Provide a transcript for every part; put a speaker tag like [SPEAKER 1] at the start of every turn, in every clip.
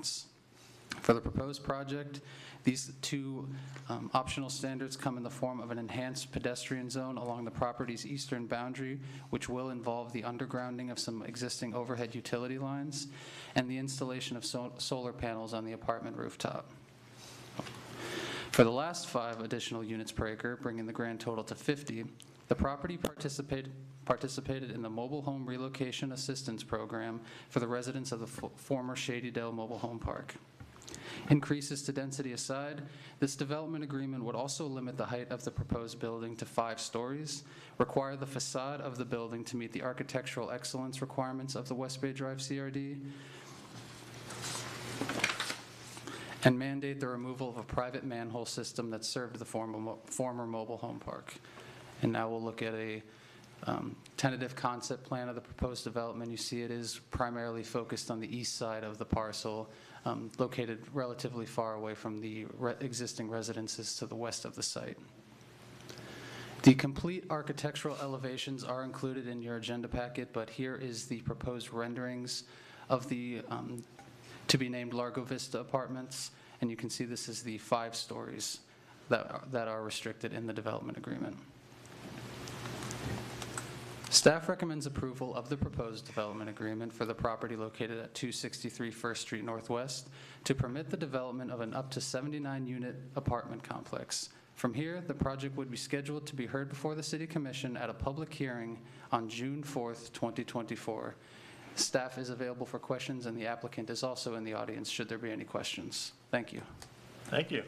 [SPEAKER 1] sequence. For the proposed project, these two optional standards come in the form of an enhanced pedestrian zone along the property's eastern boundary, which will involve the undergrounding of some existing overhead utility lines and the installation of solar panels on the apartment rooftop. For the last 5 additional units per acre, bringing the grand total to 50, the property participated in the Mobile Home Relocation Assistance Program for the residents of the former Shadydale Mobile Home Park. Increases to density aside, this development agreement would also limit the height of the proposed building to 5 stories, require the facade of the building to meet the architectural excellence requirements of the West Bay Drive CRD, and mandate the removal of a private manhole system that served the former mobile home park. And now we'll look at a tentative concept plan of the proposed development. You see it is primarily focused on the east side of the parcel, located relatively far away from the existing residences to the west of the site. The complete architectural elevations are included in your agenda packet, but here is the proposed renderings of the to be named Largo Vista apartments, and you can see this is the 5 stories that are restricted in the development agreement. Staff recommends approval of the proposed development agreement for the property located at 263 First Street Northwest to permit the development of an up to 79-unit apartment complex. From here, the project would be scheduled to be heard before the City Commission at a public hearing on June 4th, 2024. Staff is available for questions, and the applicant is also in the audience should there be any questions. Thank you.
[SPEAKER 2] Thank you.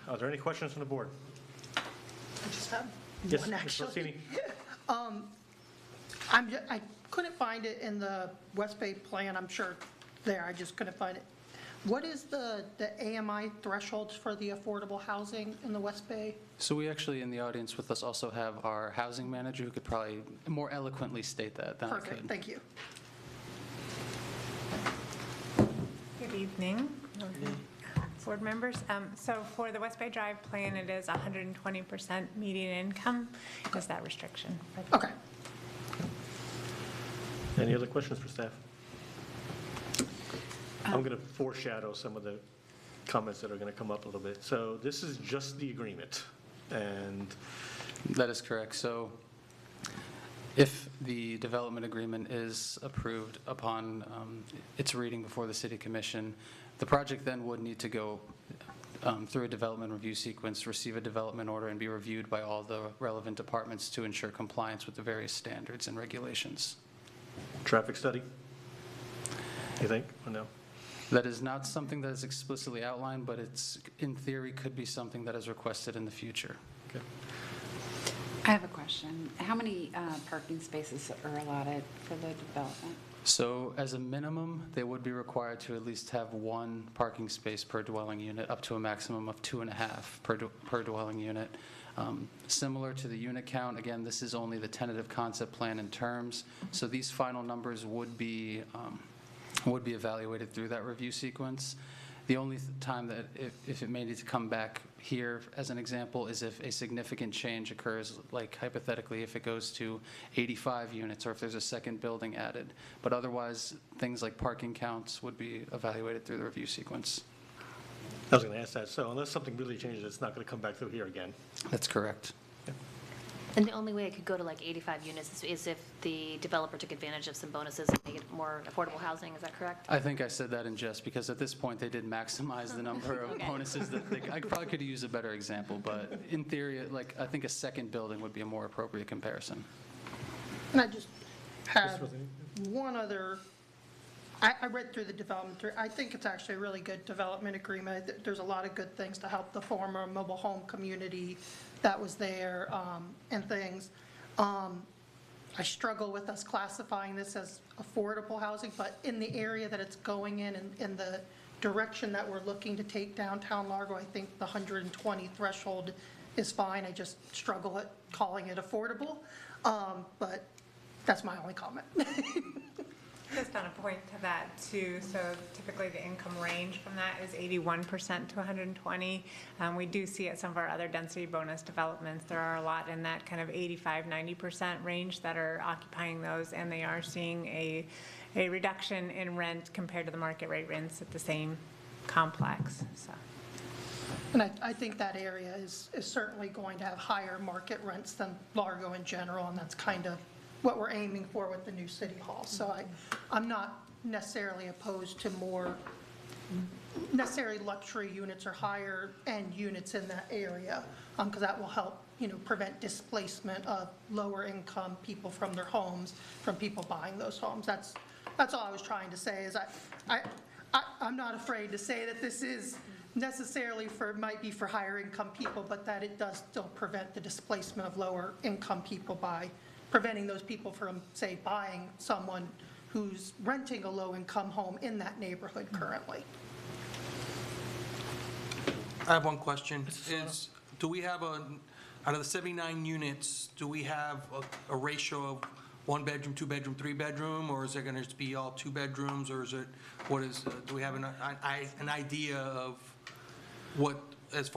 [SPEAKER 2] Are there any questions from the board?
[SPEAKER 3] I just have
[SPEAKER 2] Yes,
[SPEAKER 3] one,
[SPEAKER 2] Ms.
[SPEAKER 3] actually.
[SPEAKER 2] Faustini.
[SPEAKER 3] I couldn't find it in the West Bay plan. I'm sure there. I just couldn't find it. What is the AMI thresholds for the affordable housing in the West Bay?
[SPEAKER 1] So we actually, in the audience with us, also have our housing manager who could probably more eloquently state that than I
[SPEAKER 3] Perfect.
[SPEAKER 1] could.
[SPEAKER 3] Thank you.
[SPEAKER 4] Good evening, board members. So for the West Bay Drive plan, it is 120% median income is that restriction.
[SPEAKER 3] Okay.
[SPEAKER 2] Any other questions for staff? I'm going to foreshadow some of the comments that are going to come up a little bit. So this is just the agreement, and
[SPEAKER 1] That is correct. So if the development agreement is approved upon its reading before the City Commission, the project then would need to go through a development review sequence, receive a development order, and be reviewed by all the relevant departments to ensure compliance with the various standards and regulations.
[SPEAKER 2] traffic study, you think, or no?
[SPEAKER 1] That is not something that is explicitly outlined, but it's, in theory, could be something that is requested in the future.
[SPEAKER 2] Okay.
[SPEAKER 5] I have a question. How many parking spaces are allotted for the development?
[SPEAKER 1] So as a minimum, they would be required to at least have 1 parking space per dwelling unit, up to a maximum of 2.5 per dwelling unit. Similar to the unit count, again, this is only the tentative concept plan in terms, so these final numbers would be evaluated through that review sequence. The only time that if it may need to come back here, as an example, is if a significant change occurs, like hypothetically if it goes to 85 units or if there's a second building added. But otherwise, things like parking counts would be evaluated through the review sequence.
[SPEAKER 2] I was going to ask that. So unless something really changes, it's not going to come back through here again.
[SPEAKER 1] That's correct.
[SPEAKER 6] And the only way it could go to like 85 units is if the developer took advantage of some bonuses and make it more affordable housing, is that correct?
[SPEAKER 1] I think I said that in jest because at this point they did maximize the number of bonuses that I probably could use a better example, but in theory, like I think a second building would be a more appropriate comparison.
[SPEAKER 3] And I just have one other, I read through the development. I think it's actually a really good development agreement. There's a lot of good things to help the former mobile home community that was there and things. I struggle with us classifying this as affordable housing, but in the area that it's going in the direction that we're looking to take downtown Largo, I think the 120 threshold is fine. I just struggle at calling it affordable, but that's my only comment.
[SPEAKER 4] Just on a point to that too, so typically the income range from that is 81% to 120. We do see at some of our other density bonus developments, there are a lot in that kind of 85-90% range that are occupying those, and they are seeing a a reduction in rent compared to the market rate rents at the same complex, so.
[SPEAKER 3] And I think that area is certainly going to have higher market rents than Largo in general, and that's kind of what we're aiming for with the new city hall. So I'm not necessarily opposed to more necessarily luxury units or higher end units in that area, because that will help, prevent displacement of lower income people from their homes, from people buying those homes. That's all I was trying to say, is I'm not afraid to say that this is necessarily might be for higher income people, but that it does still prevent the displacement of lower income people by preventing those people from, say, buying someone who's renting a low income home in that neighborhood currently.
[SPEAKER 7] I have one question. Do we have out of the 79 units, do we have a ratio of 1 bedroom, 2 bedroom, 3 bedroom, or is it going to be all 2 bedrooms, or do we have an idea of what, as far